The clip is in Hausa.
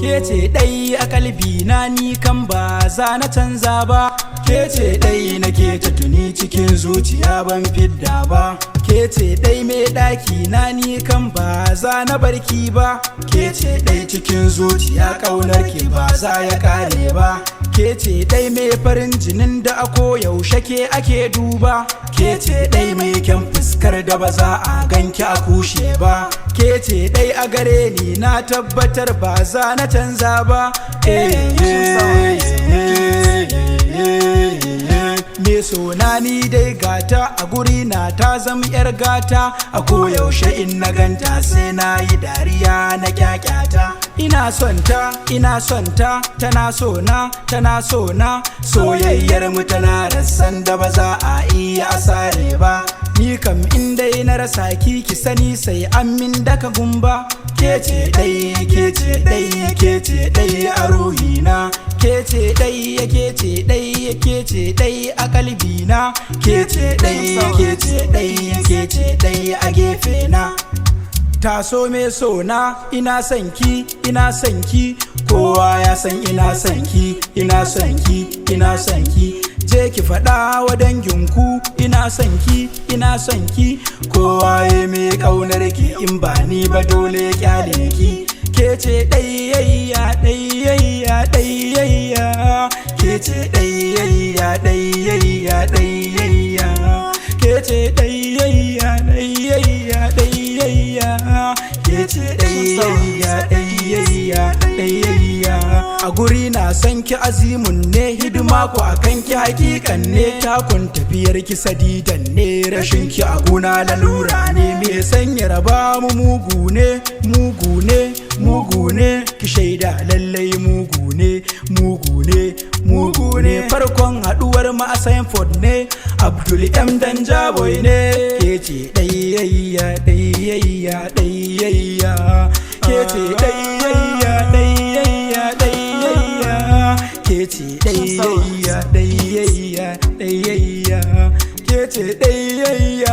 Kece dai a kalbi na ni kan ba za na canza ba. Kece dai nake ta tuni cikin zuciya ban fidda ba. Kece dai mai daki na ni kan ba za na barki ba. Kece dai cikin zuciya kaunar ki ba za ya kare ba. Kece dai mai farin jinin da a koyaushe ke ake duba. Kece dai mai kyan fuskar da ba za a ganki a kushe ba. Kece dai a gare ni na tabbatar ba za na canza ba. Me sona ni dai gata a guri na ta zam yar gata. A koyaushe in na ganta sai na yi dariya na kyakyata. Ina son ta, ina son ta, tana sona, tana sona. Soyayyar mu tana rassan da ba za a iya asare ba. Ni kam in dai na rasa ki sani sai an min daka gumba. Kece dai, kece dai, kece dai a ruhina. Kece dai, kece dai, kece dai a kalbina. Kece dai, kece dai, kece dai a gefe na. Taso me sona, ina son ki, ina son ki. Kowa ya san ina son ki, ina son ki, ina son ki. Je ki faɗa wa danginku ina son ki, ina son ki. Kowa ya mai ƙaunar ki in ba ni ba dole kyale ki. Kece ɗayayya ɗayayya ɗayayya. Kece ɗayayya ɗayayya ɗayayya. Kece ɗayayya ɗayayya ɗayayya. Kece ɗayayya ɗayayya ɗayayya. A guri na san ki azimun ne, hidima ku akan ki hakikan ne. Takun tafiyar ki sadidan ne, rashin ki a guna lalura ne. Me sanya raba mu mugu ne, mugu ne, mugu ne. Ki shaida lallai mugu ne, mugu ne, mugu ne. Farkon haduwar mu a Sainford ne, Abdul M Danja boy ne. Kece ɗayayya ɗayayya ɗayayya. Kece ɗayayya ɗayayya ɗayayya. Kece ɗayayya ɗayayya ɗayayya. Kece ɗayayya